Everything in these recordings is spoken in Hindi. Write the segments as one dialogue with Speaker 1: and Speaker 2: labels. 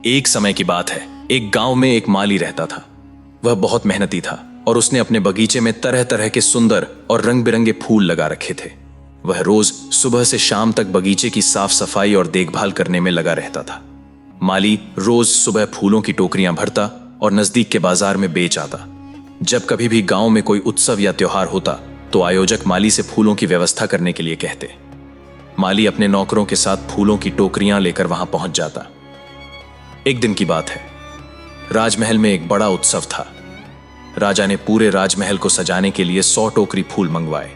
Speaker 1: एक समय की बात है, एक गांव में एक माली रहता था। वह बहुत मेहनती था और उसने अपने बगीचे में तरह तरह के सुंदर और रंग बिरंगे फूल लगा रखे थे। वह रोज सुबह से शाम तक बगीचे की साफ सफाई और देखभाल करने में लगा रहता था। माली रोज सुबह फूलों की टोकरियां भरता और नजदीक के बाजार में बेच आता। जब कभी भी गांव में कोई उत्सव या त्योहार होता तो आयोजक माली से फूलों की व्यवस्था करने के लिए कहते। माली अपने नौकरों के साथ फूलों की टोकरियां लेकर वहां पहुंच जाता। एक दिन की बात है, राजमहल में एक बड़ा उत्सव था। राजा ने पूरे राजमहल को सजाने के लिए 100 टोकरी फूल मंगवाए।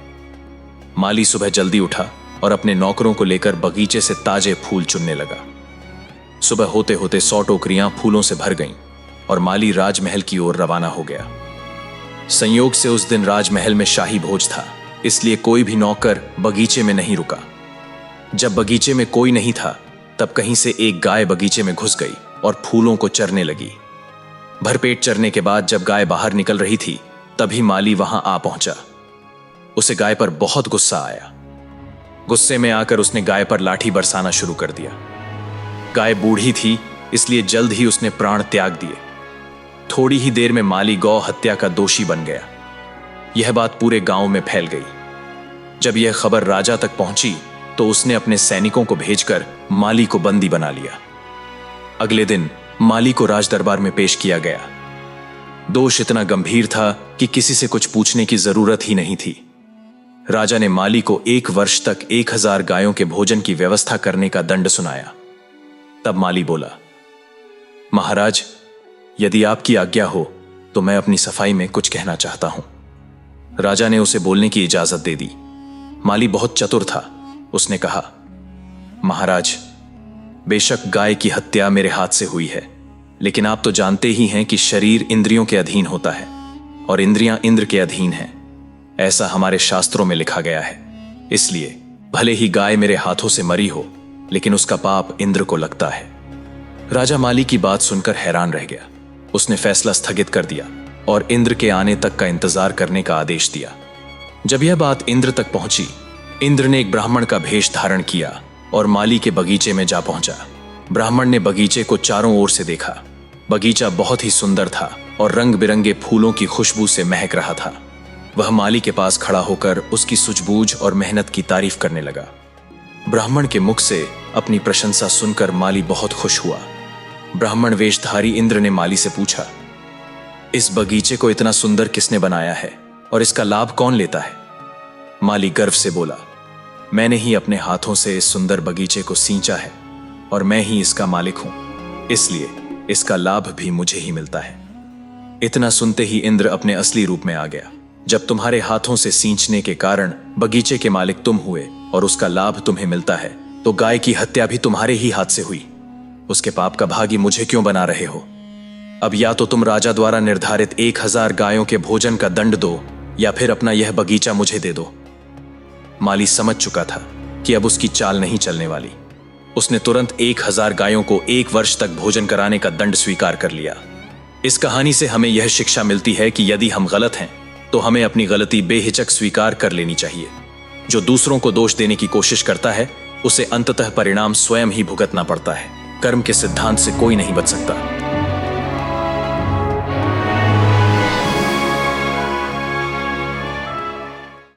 Speaker 1: माली सुबह जल्दी उठा और अपने नौकरों को लेकर बगीचे से ताजे फूल चुनने लगा। सुबह होते होते 100 टोकरियां फूलों से भर गईं और माली राजमहल की ओर रवाना हो गया। संयोग से उस दिन राजमहल में शाही भोज था, इसलिए कोई भी नौकर बगीचे में नहीं रुका। जब बगीचे में कोई नहीं था तब कहीं से एक गाय बगीचे में घुस गई और फूलों को चरने लगी। भरपेट चरने के बाद जब गाय बाहर निकल रही थी तभी माली वहां आ पहुंचा। उसे गाय पर बहुत गुस्सा आया। गुस्से में आकर उसने गाय पर लाठी बरसाना शुरू कर दिया। गाय बूढ़ी थी, इसलिए जल्द ही उसने प्राण त्याग दिए। थोड़ी ही देर में माली गौ हत्या का दोषी बन गया। यह बात पूरे गांव में फैल गई। जब यह खबर राजा तक पहुंची तो उसने अपने सैनिकों को भेजकर माली को बंदी बना लिया। अगले दिन माली को राज दरबार में पेश किया गया। दोष इतना गंभीर था कि किसी से कुछ पूछने की जरूरत ही नहीं थी। राजा ने माली को 1 वर्ष तक 1000 गायों के भोजन की व्यवस्था करने का दंड सुनाया। तब माली बोला, महाराज, यदि आपकी आज्ञा हो तो मैं अपनी सफाई में कुछ कहना चाहता हूं। राजा ने उसे बोलने की इजाजत दे दी। माली बहुत चतुर था। उसने कहा, महाराज, बेशक गाय की हत्या मेरे हाथ से हुई है, लेकिन आप तो जानते ही हैं कि शरीर इंद्रियों के अधीन होता है और इंद्रियां इंद्र के अधीन हैं। ऐसा हमारे शास्त्रों में लिखा गया है। इसलिए भले ही गाय मेरे हाथों से मरी हो, लेकिन उसका पाप इंद्र को लगता है। राजा माली की बात सुनकर हैरान रह गया। उसने फैसला स्थगित कर दिया और इंद्र के आने तक का इंतजार करने का आदेश दिया। जब यह बात इंद्र तक पहुंची, इंद्र ने एक ब्राह्मण का भेष धारण किया और माली के बगीचे में जा पहुंचा। ब्राह्मण ने बगीचे को चारों ओर से देखा। बगीचा बहुत ही सुंदर था और रंग बिरंगे फूलों की खुशबू से महक रहा था। वह माली के पास खड़ा होकर उसकी सूझबूझ और मेहनत की तारीफ करने लगा। ब्राह्मण के मुख से अपनी प्रशंसा सुनकर माली बहुत खुश हुआ। ब्राह्मण वेशधारी इंद्र ने माली से पूछा, इस बगीचे को इतना सुंदर किसने बनाया है और इसका लाभ कौन लेता है? माली गर्व से बोला, मैंने ही अपने हाथों से इस सुंदर बगीचे को सींचा है और मैं ही इसका मालिक हूं, इसलिए इसका लाभ भी मुझे ही मिलता है। इतना सुनते ही इंद्र अपने असली रूप में आ गया। जब तुम्हारे हाथों से सींचने के कारण बगीचे के मालिक तुम हुए और उसका लाभ तुम्हें मिलता है, तो गाय की हत्या भी तुम्हारे ही हाथ से हुई। उसके पाप का भागी मुझे क्यों बना रहे हो? अब या तो तुम राजा द्वारा निर्धारित 1000 गायों के भोजन का दंड दो या फिर अपना यह बगीचा मुझे दे दो। माली समझ चुका था कि अब उसकी चाल नहीं चलने वाली। उसने तुरंत 1000 गायों को 1 वर्ष तक भोजन कराने का दंड स्वीकार कर लिया। इस कहानी से हमें यह शिक्षा मिलती है कि यदि हम गलत हैं तो हमें अपनी गलती बेहिचक स्वीकार कर लेनी चाहिए। जो दूसरों को दोष देने की कोशिश करता है उसे अंततः परिणाम स्वयं ही भुगतना पड़ता है। कर्म के सिद्धांत से कोई नहीं बच सकता।